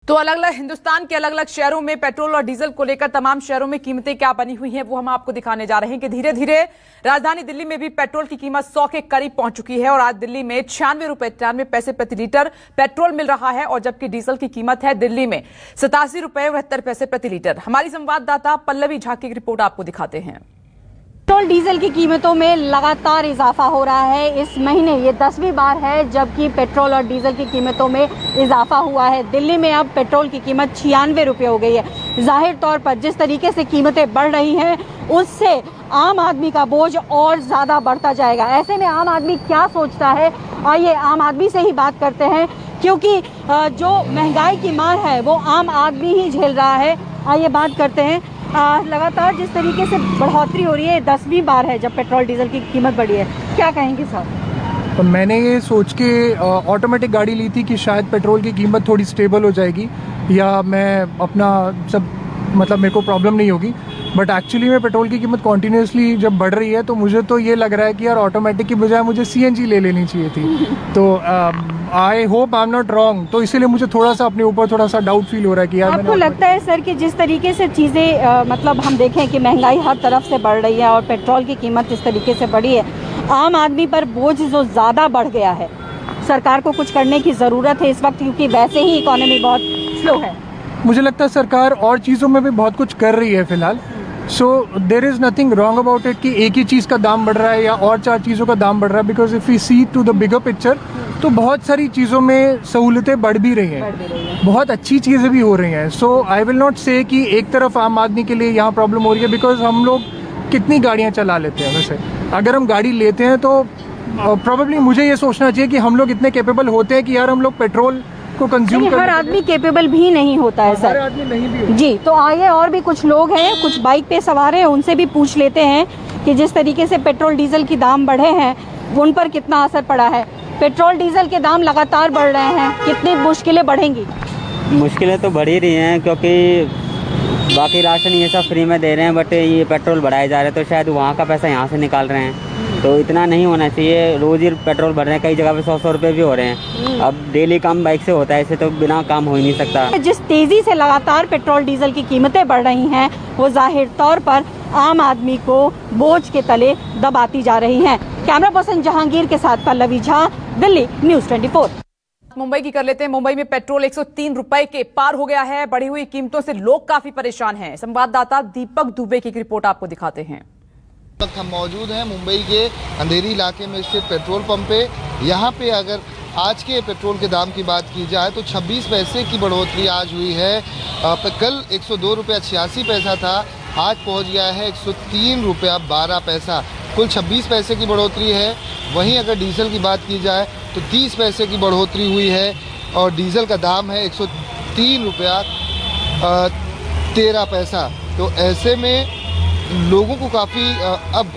तो अलग अलग हिंदुस्तान के अलग अलग शहरों में पेट्रोल और डीजल को लेकर तमाम शहरों में कीमतें क्या बनी हुई हैं वो हम आपको दिखाने जा रहे हैं कि धीरे धीरे राजधानी दिल्ली में भी पेट्रोल की कीमत 100 के करीब पहुंच चुकी है और आज दिल्ली में 96 रुपए 93 पैसे प्रति लीटर पेट्रोल मिल रहा है और जबकि डीजल की कीमत है दिल्ली में 87 रुपए 72 पैसे प्रति लीटर। हमारी संवाददाता पल्लवी झा की रिपोर्ट आपको दिखाते हैं। पेट्रोल डीजल की कीमतों में लगातार इजाफा हो रहा है। इस महीने ये 10वीं बार है जबकि पेट्रोल और डीजल की कीमतों में इजाफा हुआ है। दिल्ली में अब पेट्रोल की कीमत 96 रुपये हो गई है। जाहिर तौर पर जिस तरीके से कीमतें बढ़ रही हैं उससे आम आदमी का बोझ और ज़्यादा बढ़ता जाएगा। ऐसे में आम आदमी क्या सोचता है, आइए आम आदमी से ही बात करते हैं, क्योंकि जो महंगाई की मार है वो आम आदमी ही झेल रहा है। आइए बात करते हैं। लगातार जिस तरीके से बढ़ोतरी हो रही है, 10वीं बार है जब पेट्रोल डीजल की कीमत बढ़ी है, क्या कहेंगे सर? तो मैंने ये सोच के ऑटोमेटिक गाड़ी ली थी कि शायद पेट्रोल की कीमत थोड़ी स्टेबल हो जाएगी या मैं अपना सब मतलब मेरे को प्रॉब्लम नहीं होगी, बट एक्चुअली में पेट्रोल की कीमत कॉन्टीन्यूसली जब बढ़ रही है तो मुझे तो ये लग रहा है कि यार ऑटोमेटिक की बजाय मुझे सीएनजी ले लेनी चाहिए थी। तो I hope I am not wrong, तो इसीलिए मुझे थोड़ा सा अपने ऊपर थोड़ा सा डाउट फील हो रहा है कि यार आपको लगता है सर कि जिस तरीके से चीज़ें मतलब हम देखें कि महंगाई हर तरफ से बढ़ रही है और पेट्रोल की कीमत इस तरीके से बढ़ी है, आम आदमी पर बोझ जो ज़्यादा बढ़ गया है, सरकार को कुछ करने की ज़रूरत है इस वक्त, क्योंकि वैसे ही इकोनॉमी बहुत स्लो है। मुझे लगता है सरकार और चीज़ों में भी बहुत कुछ कर रही है फिलहाल। So there is nothing wrong about it कि एक ही चीज़ का दाम बढ़ रहा है या और 4 चीज़ों का दाम बढ़ रहा है, because if we see to the bigger picture तो बहुत सारी चीज़ों में सहूलतें बढ़ भी रही हैं, बहुत अच्छी चीज़ें भी हो रही हैं। सो आई विल नॉट से कि एक तरफ आम आदमी के लिए यहाँ प्रॉब्लम हो रही है, बिकॉज हम लोग कितनी गाड़ियाँ चला लेते हैं। वैसे अगर हम गाड़ी लेते हैं तो प्रॉबेबली मुझे ये सोचना चाहिए कि हम लोग इतने कैपेबल होते हैं कि यार हम लोग पेट्रोल को कंज्यूम कर। हर आदमी कैपेबल भी नहीं होता है सर। हर आदमी नहीं भी होता। जी, तो आइए और भी कुछ लोग हैं, कुछ बाइक पे सवार हैं, उनसे भी पूछ लेते हैं कि जिस तरीके से पेट्रोल डीजल की दाम बढ़े हैं उन पर कितना असर पड़ा है। पेट्रोल डीजल के दाम लगातार बढ़ रहे हैं, कितनी मुश्किलें बढ़ेंगी? मुश्किलें तो बढ़ ही रही हैं, क्योंकि बाकी राशन ये सब फ्री में दे रहे हैं, बट ये पेट्रोल बढ़ाए जा रहे हैं तो शायद वहाँ का पैसा यहाँ से निकाल रहे हैं, तो इतना नहीं होना चाहिए। रोज़ ही पेट्रोल बढ़ रहे हैं, कई जगह पे 100 रुपये भी हो रहे हैं। अब डेली काम बाइक से होता है, ऐसे तो बिना काम हो ही नहीं सकता। जिस तेज़ी से लगातार पेट्रोल डीजल की कीमतें बढ़ रही हैं वो जाहिर तौर पर आम आदमी को बोझ के तले दबाती जा रही हैं। कैमरा पर्सन जहांगीर के साथ पल्लवी झा, दिल्ली न्यूज़ 24। मुंबई की कर लेते हैं। मुंबई में पेट्रोल 103 रुपए के पार हो गया है। बढ़ी हुई कीमतों से लोग काफी परेशान हैं। संवाददाता दीपक दुबे की रिपोर्ट आपको दिखाते हैं। हम मौजूद हैं मुंबई के अंधेरी इलाके में स्थित पेट्रोल पंप पे। यहाँ पे अगर आज के पेट्रोल के दाम की बात की जाए तो 26 पैसे की बढ़ोतरी आज हुई है। कल 102 रुपया 86 पैसा था, आज पहुँच गया है 103 रुपया 12 पैसा, कुल 26 पैसे की बढ़ोतरी है। वहीं अगर डीजल की बात की जाए तो 30 पैसे की बढ़ोतरी हुई है और डीजल का दाम है 103 रुपया 13 पैसा। तो ऐसे में लोगों को काफ़ी अब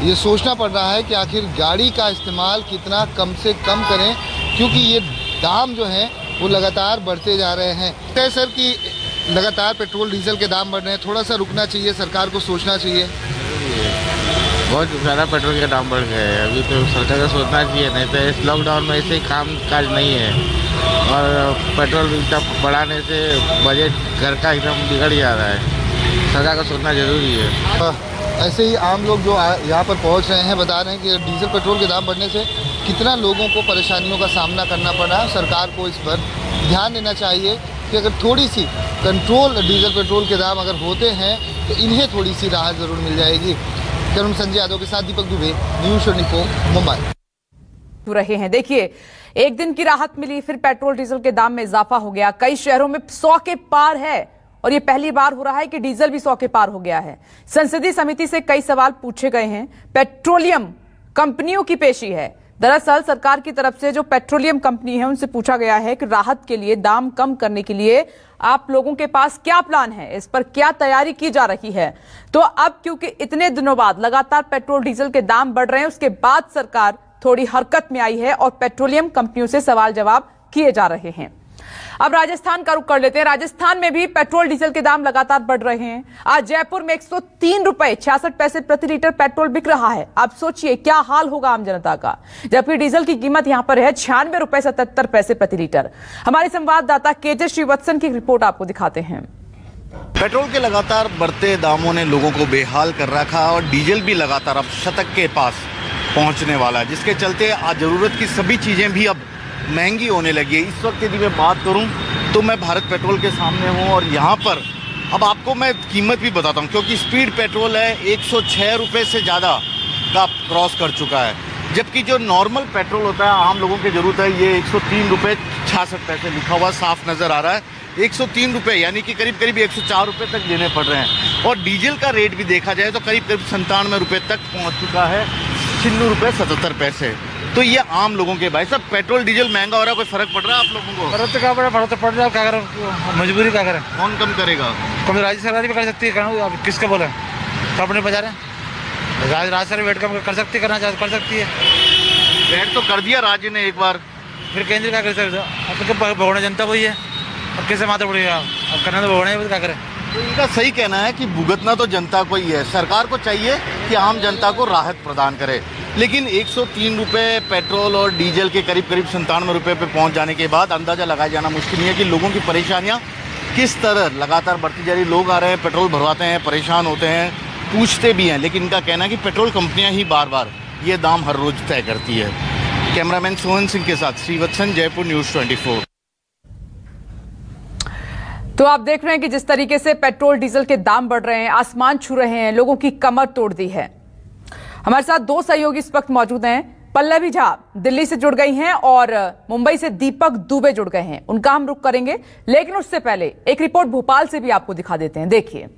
ये सोचना पड़ रहा है कि आखिर गाड़ी का इस्तेमाल कितना कम से कम करें, क्योंकि ये दाम जो हैं वो लगातार बढ़ते जा रहे हैं। तय सर कि लगातार पेट्रोल डीजल के दाम बढ़ रहे हैं, थोड़ा सा रुकना चाहिए, सरकार को सोचना चाहिए। बहुत ज़्यादा पेट्रोल के दाम बढ़ गए हैं, अभी तो सरकार को सोचना चाहिए, नहीं तो इस लॉकडाउन में ऐसे काम काज नहीं है और पेट्रोल एकदम बढ़ाने से बजट घर का एकदम बिगड़ जा रहा है, सरकार को सोचना जरूरी है। ऐसे ही आम लोग जो यहाँ पर पहुँच रहे हैं बता रहे हैं कि डीजल पेट्रोल के दाम बढ़ने से कितना लोगों को परेशानियों का सामना करना पड़ रहा है। सरकार को इस पर ध्यान देना चाहिए कि अगर थोड़ी सी कंट्रोल डीजल पेट्रोल के दाम अगर होते हैं तो इन्हें थोड़ी सी राहत ज़रूर मिल जाएगी। करुण संजय यादव के साथ दीपक दुबे, न्यूज़ 24 मुंबई। रहे हैं देखिए, एक दिन की राहत मिली, फिर पेट्रोल डीजल के दाम में इजाफा हो गया। कई शहरों में 100 के पार है और ये पहली बार हो रहा है कि डीजल भी 100 के पार हो गया है। संसदीय समिति से कई सवाल पूछे गए हैं। पेट्रोलियम कंपनियों की पेशी है। दरअसल सरकार की तरफ से जो पेट्रोलियम कंपनी है उनसे पूछा गया है कि राहत के लिए, दाम कम करने के लिए आप लोगों के पास क्या प्लान है, इस पर क्या तैयारी की जा रही है। तो अब क्योंकि इतने दिनों बाद लगातार पेट्रोल डीजल के दाम बढ़ रहे हैं, उसके बाद सरकार थोड़ी हरकत में आई है और पेट्रोलियम कंपनियों से सवाल जवाब किए जा रहे हैं। अब राजस्थान का रुख कर लेते हैं। राजस्थान में भी पेट्रोल डीजल के दाम लगातार बढ़ रहे हैं। आज जयपुर में 103 रुपए 66 पैसे प्रति लीटर पेट्रोल बिक रहा है। आप सोचिए क्या हाल होगा आम जनता का, जबकि डीजल की कीमत यहां पर है 96 रुपए 77 पैसे प्रति लीटर। हमारे संवाददाता केजे श्रीवत्सन की रिपोर्ट आपको दिखाते हैं। पेट्रोल के लगातार बढ़ते दामों ने लोगों को बेहाल कर रखा और डीजल भी लगातार अब शतक के पास पहुंचने वाला है, जिसके चलते आज ज़रूरत की सभी चीज़ें भी अब महंगी होने लगी है। इस वक्त यदि मैं बात करूं तो मैं भारत पेट्रोल के सामने हूं और यहां पर अब आपको मैं कीमत भी बताता हूं, क्योंकि स्पीड पेट्रोल है 106 रुपये से ज़्यादा का क्रॉस कर चुका है, जबकि जो नॉर्मल पेट्रोल होता है आम लोगों की ज़रूरत है ये 103 रुपये 66 पैसे लिखा हुआ साफ नज़र आ रहा है। 103 रुपये यानी कि करीब करीब 104 रुपये तक देने पड़ रहे हैं। और डीजल का रेट भी देखा जाए तो करीब करीब 97 रुपये तक पहुँच चुका है, 96 रुपये 77 पैसे। तो ये आम लोगों के भाई साहब पेट्रोल डीजल महंगा हो रहा है, कोई फर्क पड़ रहा है आप लोगों को? फर्क तो क्या पड़ रहा है, फर्क तो पड़ रहा है, क्या करें, मजबूरी क्या करें। कौन कम करेगा? कम राज्य सरकार भी कर सकती है, अब किसका बोला तो अपने बजा रहे हैं। राज्य सरकार वेट कम कर सकती है, करना चाहे कर सकती है। वेट तो कर दिया राज्य ने एक बार, फिर केंद्र क्या कर सकते अब भगोना जनता वही है, अब कैसे मात्र पड़ेगा, अब करना तो भगोना है, क्या करें। तो इनका सही कहना है कि भुगतना तो जनता को ही है। सरकार को चाहिए कि आम जनता को राहत प्रदान करे, लेकिन 103 रुपये पेट्रोल और डीजल के करीब करीब 97 रुपये पे पहुंच जाने के बाद अंदाज़ा लगाया जाना मुश्किल नहीं है कि लोगों की परेशानियां किस तरह लगातार बढ़ती जा रही। लोग आ रहे हैं, पेट्रोल भरवाते हैं, परेशान होते हैं, पूछते भी हैं, लेकिन इनका कहना है कि पेट्रोल कंपनियाँ ही बार बार ये दाम हर रोज़ तय करती है। कैमरामैन सोहन सिंह के साथ श्रीवत्सन, जयपुर न्यूज़ 24। तो आप देख रहे हैं कि जिस तरीके से पेट्रोल डीजल के दाम बढ़ रहे हैं, आसमान छू रहे हैं, लोगों की कमर तोड़ दी है। हमारे साथ दो सहयोगी इस वक्त मौजूद हैं। पल्लवी झा दिल्ली से जुड़ गई हैं और मुंबई से दीपक दुबे जुड़ गए हैं, उनका हम रुख करेंगे, लेकिन उससे पहले एक रिपोर्ट भोपाल से भी आपको दिखा देते हैं। देखिए,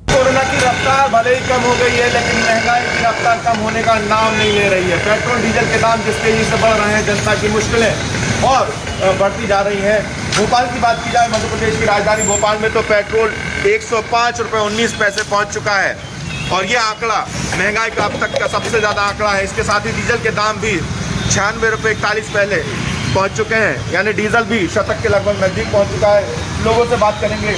कोरोना की रफ्तार भले ही कम हो गई है, लेकिन महंगाई की रफ्तार कम होने का नाम नहीं ले रही है। पेट्रोल डीजल के दाम जिस तेजी से बढ़ रहे हैं, जनता की मुश्किलें और बढ़ती जा रही हैं। भोपाल की बात की जाए, मध्य प्रदेश की राजधानी भोपाल में तो पेट्रोल 105 रुपये 19 पैसे पहुंच चुका है और ये आंकड़ा महंगाई का अब तक का सबसे ज़्यादा आंकड़ा है। इसके साथ ही डीजल के दाम भी 96 रुपये 41 पहले पहुंच चुके हैं, यानी डीजल भी शतक के लगभग नज़दीक पहुंच चुका है। लोगों से बात करेंगे,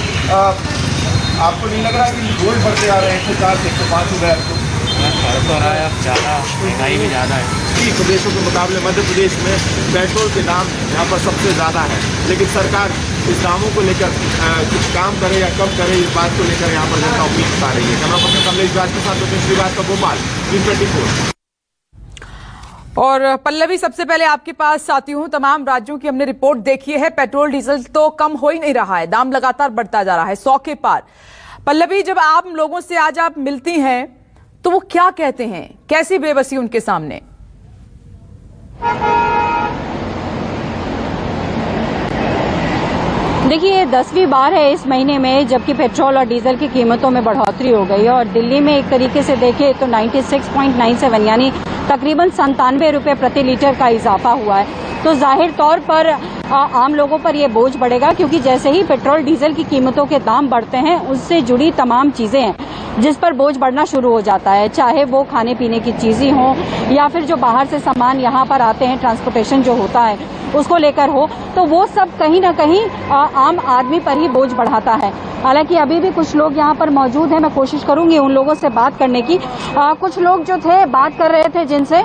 आपको नहीं लग रहा कि रोज बढ़ते आ रहे हैं 104 से 105 हो गए? फर्क तो रहा है, अब ज़्यादा महंगाई भी ज़्यादा है। कई प्रदेशों के मुकाबले मध्य प्रदेश में पेट्रोल के दाम यहाँ पर सबसे ज़्यादा है, लेकिन सरकार इस दामों को लेकर कुछ काम करे या कम करे, इस बात को लेकर यहाँ पर जनता उम्मीद बता रही है। कैमरा पर्सन कमलेश व्यास के साथ श्रीवास्तव, भोपाल, न्यूज़ 24। और पल्लवी, सबसे पहले आपके पास आती हूं। तमाम राज्यों की हमने रिपोर्ट देखी है, पेट्रोल डीजल तो कम हो ही नहीं रहा है, दाम लगातार बढ़ता जा रहा है 100 के पार। पल्लवी, जब आप लोगों से आज आप मिलती हैं तो वो क्या कहते हैं, कैसी बेबसी उनके सामने? देखिए, ये 10वीं बार है इस महीने में जबकि पेट्रोल और डीजल की कीमतों में बढ़ोतरी हो गई है और दिल्ली में एक तरीके से देखें तो 96.97 यानी तकरीबन 97 रुपये प्रति लीटर का इजाफा हुआ है। तो जाहिर तौर पर आम लोगों पर ये बोझ बढ़ेगा, क्योंकि जैसे ही पेट्रोल डीजल की कीमतों के दाम बढ़ते हैं उससे जुड़ी तमाम चीजें हैं जिस पर बोझ बढ़ना शुरू हो जाता है, चाहे वो खाने पीने की चीजें हों या फिर जो बाहर से सामान यहाँ पर आते हैं, ट्रांसपोर्टेशन जो होता है उसको लेकर हो, तो वो सब कहीं ना कहीं आम आदमी पर ही बोझ बढ़ाता है। हालांकि अभी भी कुछ लोग यहाँ पर मौजूद हैं, मैं कोशिश करूंगी उन लोगों से बात करने की। कुछ लोग जो थे बात कर रहे थे जिनसे,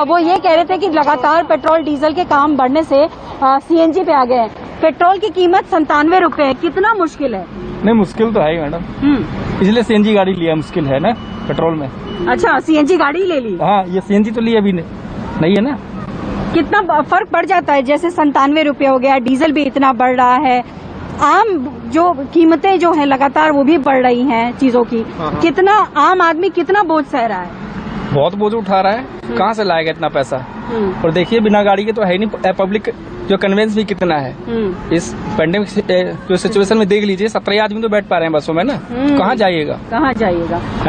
वो ये कह रहे थे कि लगातार पेट्रोल डीजल के काम बढ़ने से सीएनजी पे आ गए हैं। पेट्रोल की कीमत 97 रुपये, कितना मुश्किल है? नहीं, मुश्किल तो है ही मैडम, इसलिए सीएनजी गाड़ी लिया। मुश्किल है ना पेट्रोल में। अच्छा, सीएनजी गाड़ी ले ली? हाँ, ये सीएनजी तो ली अभी नहीं है ना। कितना फर्क पड़ जाता है? जैसे 97 रुपये हो गया, डीजल भी इतना बढ़ रहा है, आम जो कीमतें जो है लगातार वो भी बढ़ रही हैं चीजों की। कितना आम आदमी कितना बोझ सह रहा है? बहुत बोझ उठा रहा है, कहाँ से लाएगा इतना पैसा? और देखिए, बिना गाड़ी के तो है नहीं। पब्लिक जो कन्वेंस भी कितना है इस पेंडेमिक जो सिचुएशन में, देख लीजिए 17 आदमी तो बैठ पा रहे हैं बसों में ना, कहाँ जाइएगा?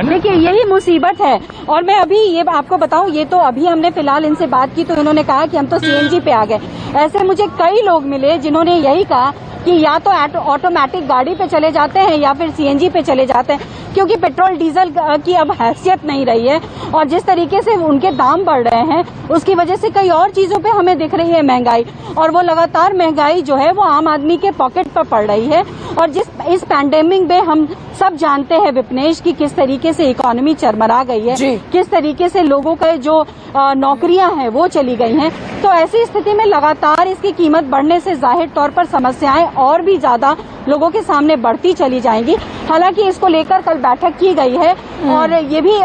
देखिए, यही मुसीबत है। और मैं अभी ये आपको बताऊं, ये तो अभी हमने फिलहाल इनसे बात की तो इन्होंने कहा कि हम तो सीएनजी पे आ गए। ऐसे मुझे कई लोग मिले जिन्होंने यही कहा कि या तो ऑटोमेटिक गाड़ी पे चले जाते हैं या फिर सीएनजी पे चले जाते हैं। क्योंकि पेट्रोल डीजल की अब हैसियत नहीं रही है और जिस तरीके से उनके दाम बढ़ रहे हैं उसकी वजह से कई और चीजों पे हमें दिख रही है महंगाई, और वो लगातार महंगाई जो है वो आम आदमी के पॉकेट पर पड़ रही है। और इस पैंडेमिक में हम सब जानते हैं विपनेश की किस तरीके से इकोनॉमी चरमरा गई है, किस तरीके से लोगों के जो नौकरियां हैं वो चली गई हैं। तो ऐसी स्थिति में लगातार इसकी कीमत बढ़ने से जाहिर तौर पर समस्याएं और भी ज्यादा लोगों के सामने बढ़ती चली जाएंगी। हालांकि इसको लेकर कल बैठक की गई है और ये भी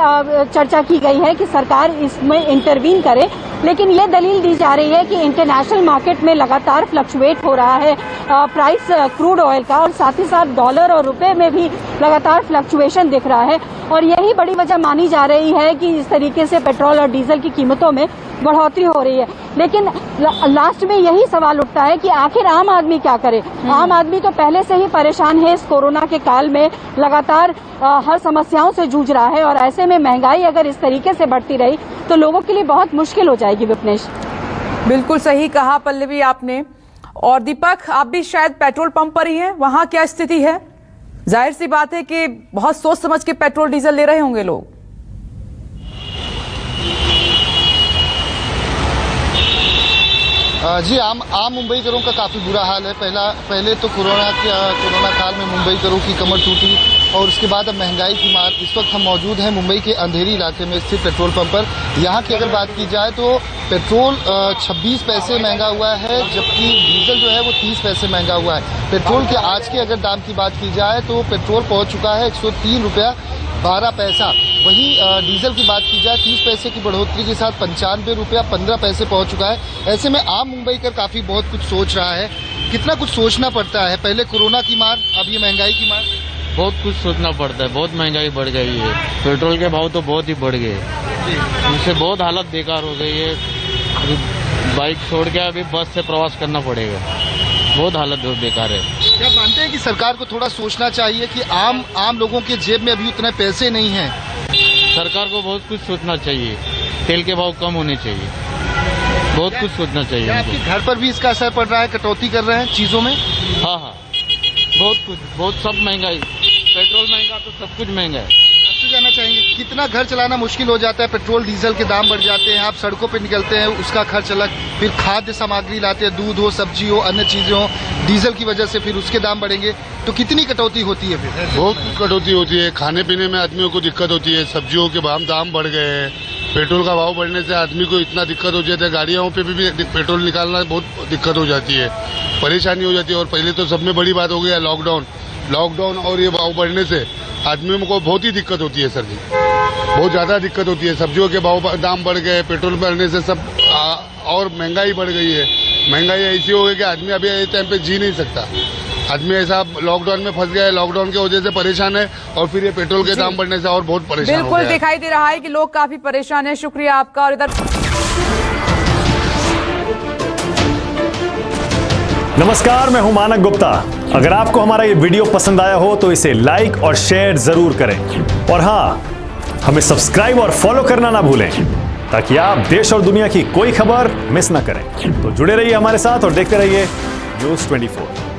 चर्चा की गई है कि सरकार इसमें इंटरवीन करे, लेकिन ये दलील दी जा रही है कि इंटरनेशनल मार्केट में लगातार फ्लक्चुएट हो रहा है प्राइस क्रूड ऑयल का, और साथ ही साथ डॉलर और रुपए में भी लगातार फ्लक्चुएशन दिख रहा है, और यही बड़ी वजह मानी जा रही है कि इस तरीके से पेट्रोल और डीजल की कीमतों में बढ़ोतरी हो रही है। लेकिन लास्ट में यही सवाल उठता है कि आखिर आम आदमी क्या करे। आम आदमी तो पहले से ही परेशान है, इस कोरोना के काल में लगातार हर समस्याओं से जूझ रहा है, और ऐसे में महंगाई अगर इस तरीके से बढ़ती रही तो लोगों के लिए बहुत मुश्किल हो जाएगी। विपनेश, बिल्कुल सही कहा पल्लवी आपने। और दीपक, आप भी शायद पेट्रोल पंप पर ही हैं, वहां क्या स्थिति है? जाहिर सी बात है कि बहुत सोच समझ के पेट्रोल डीजल ले रहे होंगे लोग। जी, आम मुंबईकरों का काफ़ी बुरा हाल है। पहले तो कोरोना काल में मुंबईकरों की कमर टूटी और उसके बाद अब महंगाई की मार। इस वक्त हम मौजूद हैं मुंबई के अंधेरी इलाके में स्थित पेट्रोल पंप पर। यहाँ की अगर बात की जाए तो पेट्रोल 26 पैसे महंगा हुआ है, जबकि डीजल जो है वो 30 पैसे महंगा हुआ है। पेट्रोल के आज के अगर दाम की बात की जाए तो पेट्रोल पहुँच चुका है 103 रुपया 12 पैसा। वहीं डीजल की बात की जाए 30 पैसे की बढ़ोतरी के साथ 95 रुपया 15 पैसे पहुंच चुका है। ऐसे में आम मुंबईकर काफी बहुत कुछ सोच रहा है। कितना कुछ सोचना पड़ता है, पहले कोरोना की मार, अब ये महंगाई की मार। बहुत कुछ सोचना पड़ता है, बहुत महंगाई बढ़ गई है। पेट्रोल के भाव तो बहुत ही बढ़ गए, इससे बहुत हालत बेकार हो गई है। अभी बाइक छोड़ के अभी बस से प्रवास करना पड़ेगा, बहुत हालत बेकार है। क्या मानते हैं कि सरकार को थोड़ा सोचना चाहिए कि आम लोगों के जेब में अभी उतने पैसे नहीं हैं? सरकार को बहुत कुछ सोचना चाहिए, तेल के भाव कम होने चाहिए, बहुत कुछ सोचना चाहिए। क्या आपके घर पर भी इसका असर पड़ रहा है, कटौती कर रहे हैं चीजों में? हाँ, बहुत कुछ, बहुत सब महंगाई, पेट्रोल महंगा तो सब कुछ महंगा है। आपसे जानना चाहेंगे कितना घर चलाना मुश्किल हो जाता है, पेट्रोल डीजल के दाम बढ़ जाते हैं, आप सड़कों पे निकलते हैं उसका खर्च अलग, फिर खाद्य सामग्री लाते हैं, दूध हो, सब्जी हो, अन्य चीजें हो, डीजल की वजह से फिर उसके दाम बढ़ेंगे, तो कितनी कटौती होती है? फिर बहुत कटौती होती है, खाने पीने में आदमियों को दिक्कत होती है, सब्जियों के दाम बढ़ गए हैं, पेट्रोल का भाव बढ़ने से आदमी को इतना दिक्कत हो जाता है, गाड़ियों पे भी पेट्रोल निकालना बहुत दिक्कत हो जाती है, परेशानी हो जाती है। और पहले तो सब में बड़ी बात हो गई है लॉकडाउन और ये भाव बढ़ने से आदमियों को बहुत ही दिक्कत होती है सर जी, बहुत ज़्यादा दिक्कत होती है। सब्जियों के दाम बढ़ गए, पेट्रोल बढ़ने से सब और महंगाई बढ़ गई है। महंगाई ऐसी हो गई कि आदमी अभी इस टाइम पे जी नहीं सकता। आदमी ऐसा लॉकडाउन में फंस गया है, लॉकडाउन की वजह से परेशान है, और फिर ये पेट्रोल के दाम बढ़ने से और बहुत परेशान हो गया है। बिल्कुल दिखाई दे रहा है कि लोग काफी परेशान हैं। शुक्रिया आपका। और इधर नमस्कार, मैं हूं मानक गुप्ता। अगर आपको हमारा ये वीडियो पसंद आया हो तो इसे लाइक और शेयर जरूर करें, और हां, हमें सब्सक्राइब और फॉलो करना ना भूलें ताकि आप देश और दुनिया की कोई खबर मिस ना करें। तो जुड़े रहिए हमारे साथ और देखते रहिए News 24।